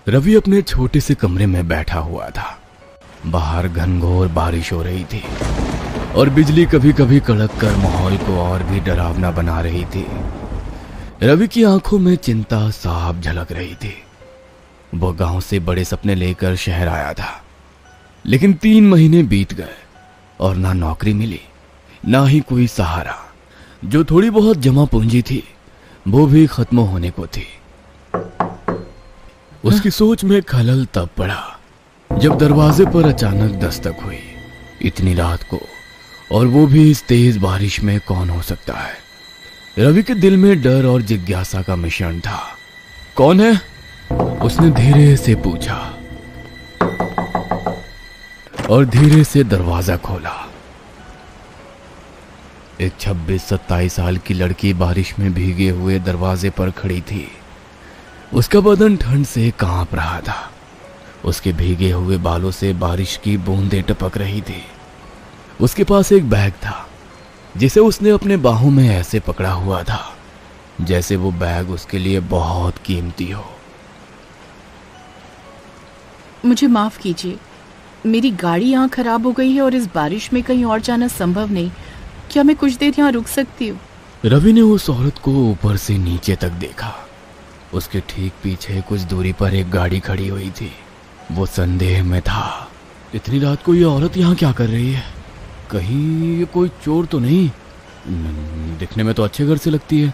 रवि अपने छोटे से कमरे में बैठा हुआ था। बाहर घनघोर बारिश हो रही थी और बिजली कभी कभी कड़क कर माहौल को और भी डरावना बना रही थी। रवि की आंखों में चिंता साफ झलक रही थी। वो गांव से बड़े सपने लेकर शहर आया था, लेकिन 3 महीने बीत गए और ना नौकरी मिली, ना ही कोई सहारा। जो थोड़ी बहुत जमा पूंजी थी वो भी खत्म होने को थी। उसकी सोच में खलल तब पड़ा जब दरवाजे पर अचानक दस्तक हुई। इतनी रात को, और वो भी इस तेज बारिश में, कौन हो सकता है? रवि के दिल में डर और जिज्ञासा का मिश्रण था। कौन है? उसने धीरे से पूछा और धीरे से दरवाजा खोला। एक 26-27 साल की लड़की बारिश में भीगे हुए दरवाजे पर खड़ी थी। उसका बदन ठंड से कांप रहा था। उसके भीगे हुए बालों से बारिश की बूंदें टपक रही थी। उसके पास एक बैग था जिसे उसने अपने बाहों में ऐसे पकड़ा हुआ था जैसे वो बैग उसके लिए बहुत कीमती हो। मुझे माफ कीजिए, मेरी गाड़ी यहाँ खराब हो गई है और इस बारिश में कहीं और जाना संभव नहीं। क्या मैं कुछ देर यहाँ रुक सकती हूँ? रवि ने उस औरत को ऊपर से नीचे तक देखा। उसके ठीक पीछे कुछ दूरी पर एक गाड़ी खड़ी हुई थी। वो संदेह में था, इतनी रात को ये औरत यहाँ क्या कर रही है? कहीं ये कोई चोर तो नहीं? दिखने में तो अच्छे घर से लगती है।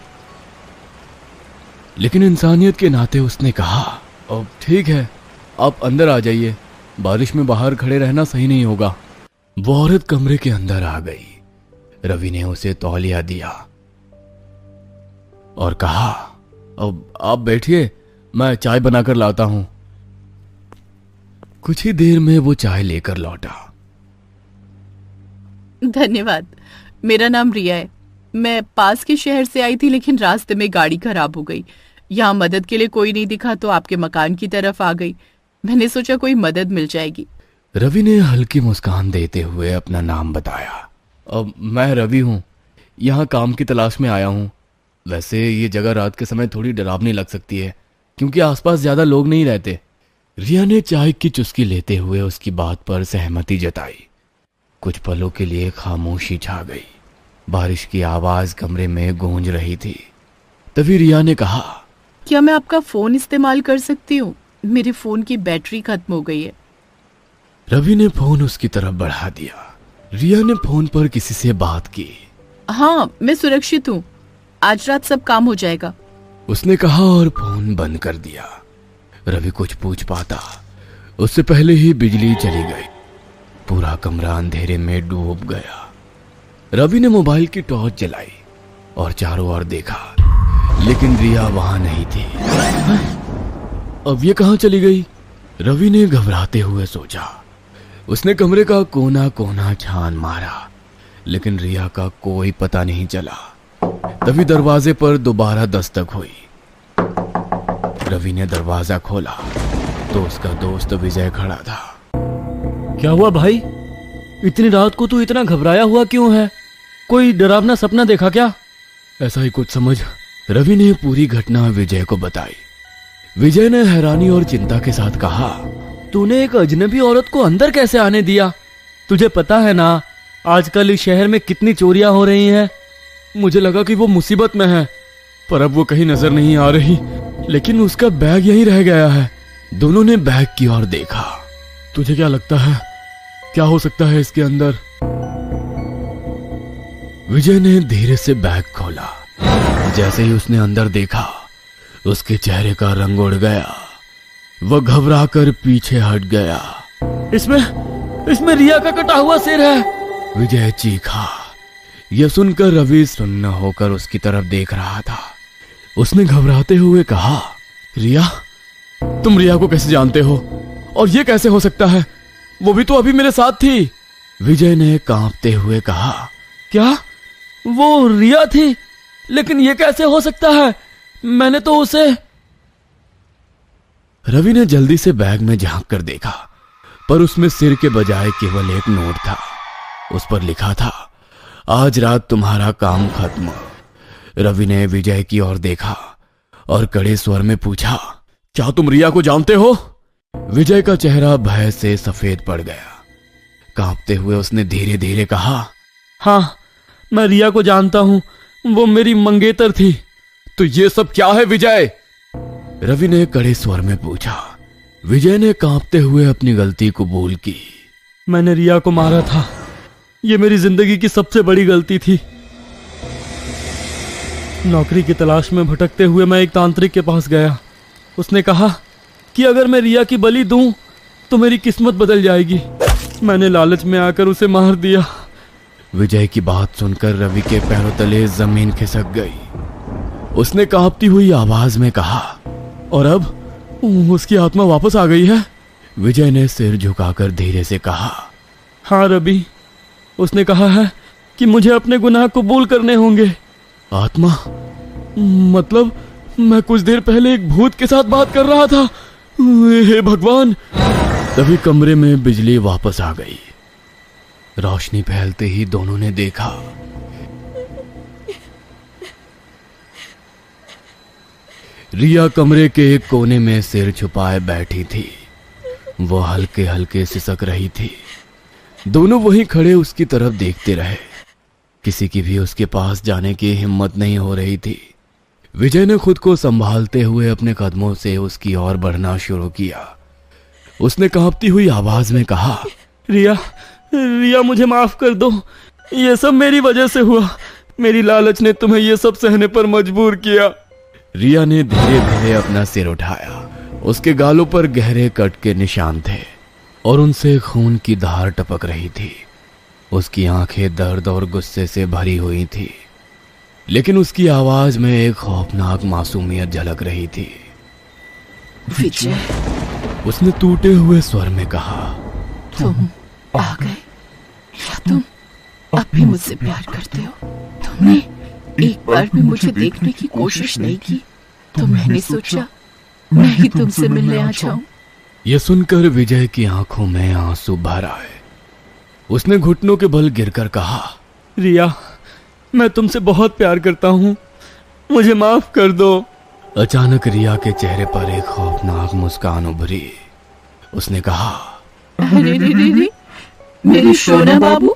लेकिन इंसानियत के नाते उसने कहा, अब ठीक है, आप अंदर आ जाइए, बारिश में बाहर खड़े रहना सही नहीं होगा। वो औरत कमरे के अंदर आ गई। रवि ने उसे तौलिया दिया और कहा, अब आप बैठिए, मैं चाय बनाकर लाता हूं। कुछ ही देर में वो चाय लेकर लौटा। धन्यवाद। मेरा नाम रिया है। मैं पास के शहर से आई थी, लेकिन रास्ते में गाड़ी खराब हो गई। यहाँ मदद के लिए कोई नहीं दिखा तो आपके मकान की तरफ आ गई। मैंने सोचा कोई मदद मिल जाएगी। रवि ने हल्की मुस्कान देते हुए अपना नाम बताया। अब मैं रवि हूँ, यहाँ काम की तलाश में आया हूँ। वैसे ये जगह रात के समय थोड़ी डरावनी लग सकती है क्योंकि आसपास ज्यादा लोग नहीं रहते। रिया ने चाय की चुस्की लेते हुए उसकी बात पर सहमति जताई। कुछ पलों के लिए खामोशी छा गई। बारिश की आवाज कमरे में गूंज रही थी। तभी रिया ने कहा, क्या मैं आपका फोन इस्तेमाल कर सकती हूँ? मेरे फोन की बैटरी खत्म हो गई है। रवि ने फोन उसकी तरफ बढ़ा दिया। रिया ने फोन पर किसी से बात की। हाँ, मैं सुरक्षित हूँ, आज रात सब काम हो जाएगा, उसने कहा और फोन बंद कर दिया। रवि कुछ पूछ पाता उससे पहले ही बिजली चली गई। पूरा कमरा अंधेरे में डूब गया। रवि ने मोबाइल की टॉर्च जलाई और चारों ओर देखा, लेकिन रिया वहां नहीं थी। अब ये कहां चली गई? रवि ने घबराते हुए सोचा। उसने कमरे का कोना कोना छान मारा, लेकिन रिया का कोई पता नहीं चला। तभी दरवाजे पर दोबारा दस्तक हुई। रवि ने दरवाजा खोला तो उसका दोस्त विजय खड़ा था। क्या हुआ भाई? इतनी रात को तू इतना घबराया हुआ क्यों है? कोई डरावना सपना देखा क्या? ऐसा ही कुछ समझ। रवि ने पूरी घटना विजय को बताई। विजय ने हैरानी और चिंता के साथ कहा, तूने एक अजनबी औरत को अंदर कैसे आने दिया? तुझे पता है ना आजकल इस शहर में कितनी चोरियां हो रही हैं। मुझे लगा कि वो मुसीबत में है, पर अब वो कहीं नजर नहीं आ रही। लेकिन उसका बैग यहीं रह गया है। दोनों ने बैग की ओर देखा। तुझे क्या लगता है, क्या हो सकता है इसके अंदर? विजय ने धीरे से बैग खोला। जैसे ही उसने अंदर देखा, उसके चेहरे का रंग उड़ गया। वह घबराकर पीछे हट गया। इसमें रिया का कटा हुआ सिर है, विजय चीखा। यह सुनकर रवि सुन्न होकर उसकी तरफ देख रहा था। उसने घबराते हुए कहा, रिया? तुम रिया को कैसे जानते हो? और ये कैसे हो सकता है? वो भी तो अभी मेरे साथ थी। विजय ने कांपते हुए कहा। क्या? वो रिया थी? लेकिन ये कैसे हो सकता है? मैंने तो उसे... रवि ने जल्दी से बैग में झांक कर देखा, पर उसमें सिर के बजाय केवल एक नोट था। उस पर लिखा था, आज रात तुम्हारा काम खत्म। रवि ने विजय की ओर देखा और कड़े स्वर में पूछा, क्या तुम रिया को जानते हो? विजय का चेहरा भय से सफेद पड़ गया। कांपते हुए उसने धीरे धीरे कहा, हाँ, मैं रिया को जानता हूं, वो मेरी मंगेतर थी। तो ये सब क्या है विजय? रवि ने कड़े स्वर में पूछा। विजय ने कांपते हुए अपनी गलती कबूल की। मैंने रिया को मारा था, ये मेरी जिंदगी की सबसे बड़ी गलती थी। नौकरी की तलाश में भटकते हुए मैं एक तांत्रिक के पास गया। उसने कहा कि अगर मैं रिया की बलि दूं तो मेरी किस्मत बदल जाएगी। मैंने लालच में आकर उसे मार दिया। विजय की बात सुनकर रवि के पैरों तले जमीन खिसक गई। उसने कांपती हुई आवाज में कहा, और अब उसकी आत्मा वापस आ गई है? विजय ने सिर झुकाकर धीरे से कहा, हाँ रवि, उसने कहा है कि मुझे अपने गुनाह कबूल करने होंगे। आत्मा? मतलब मैं कुछ देर पहले एक भूत के साथ बात कर रहा था। हे भगवान! तभी कमरे में बिजली वापस आ गई। रोशनी फैलते ही दोनों ने देखा रिया कमरे के एक कोने में सिर छुपाए बैठी थी। वो हल्के हल्के सिसक रही थी। दोनों वहीं खड़े उसकी तरफ देखते रहे। किसी की भी उसके पास जाने की हिम्मत नहीं हो रही थी। विजय ने खुद को संभालते हुए अपने कदमों से उसकी ओर बढ़ना शुरू किया। उसने कांपती हुई आवाज में कहा, रिया, मुझे माफ कर दो। ये सब मेरी वजह से हुआ। मेरी लालच ने तुम्हें ये सब सहने पर मजबूर किया। रिया ने धीरे धीरे अपना सिर उठाया। उसके गालों पर गहरे कट के निशान थे और उनसे खून की धार टपक रही थी। उसकी आंखें दर्द और गुस्से से भरी हुई थी, लेकिन उसकी आवाज में एक खौफनाक मासूमियत झलक रही थी। विजय, उसने टूटे हुए स्वर में कहा, तुम आ गए या तुम अब भी मुझसे प्यार करते हो? तुमने एक बार भी मुझे देखने की कोशिश नहीं की, तो मैंने सोचा मैं ही तुमसे मिलने आ जाऊं। यह सुनकर विजय की आंखों में आंसू भर आए। उसने घुटनों के बल गिरकर कहा, रिया, मैं तुमसे बहुत प्यार करता हूं, मुझे माफ कर दो। अचानक रिया के चेहरे पर एक खौफनाक मुस्कान उभरी। उसने कहा, अरे रे रे रे, मेरे सोना बाबू,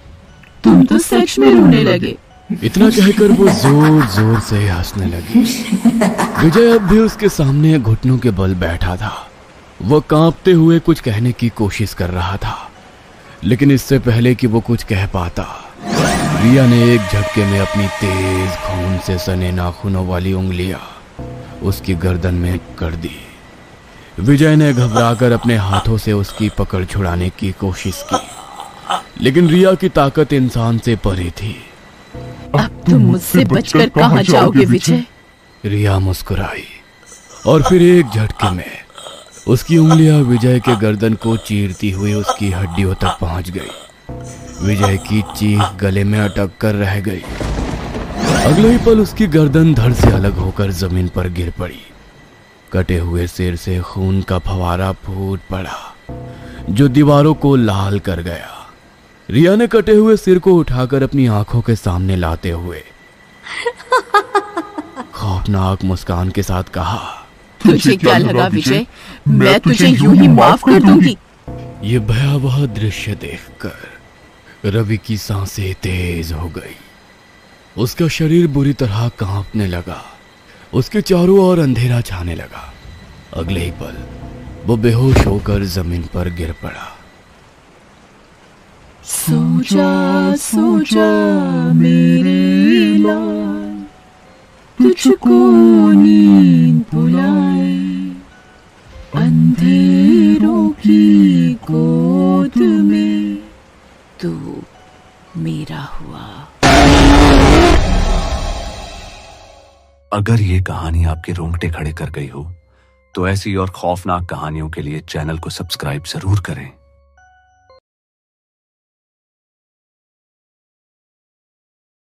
तुम तो सच में रोने लगे। इतना कहकर वो जोर जोर से हंसने लगी। विजय अब भी उसके सामने घुटनों के बल बैठा था। वो कांपते हुए कुछ कहने की कोशिश कर रहा था, लेकिन इससे पहले कि वो कुछ कह पाता, रिया ने एक झटके में अपनी तेज खून से सने नाखूनों वाली उंगलियां उसकी गर्दन में कर दी। विजय ने घबराकर अपने हाथों से उसकी पकड़ छुड़ाने की कोशिश की, लेकिन रिया की ताकत इंसान से परे थी। अब तुम मुझसे बचकर कहां जाओगे विजय? रिया मुस्कुराई और फिर एक झटके में उसकी उंगलियां विजय के गर्दन को चीरती हुई उसकी हड्डियों तक पहुंच गई। विजय की चीख गले में अटक कर रह गई। अगले ही पल उसकी गर्दन धड़ से अलग होकर जमीन पर गिर पड़ी। कटे हुए सिर से खून का फवारा फूट पड़ा, जो दीवारों को लाल कर गया। रिया ने कटे हुए सिर को उठाकर अपनी आंखों के सामने लाते हुए खौफनाक मुस्कान के साथ कहा, तुझे क्या लगा विजय, मैं तुझे यूं ही माफ कर दूंगी? ये भयावह दृश्य देखकर रवि की सांसें तेज हो गई। उसका शरीर बुरी तरह कांपने लगा। उसके चारों ओर अंधेरा छाने लगा। अगले ही पल वो बेहोश होकर जमीन पर गिर पड़ा। सो जा मेरे लाल, तुझको नींद बुलाए, अंधेरों की गोद में तू मेरा हुआ। अगर ये कहानी आपके रोंगटे खड़े कर गई हो, तो ऐसी और खौफनाक कहानियों के लिए चैनल को सब्सक्राइब जरूर करें।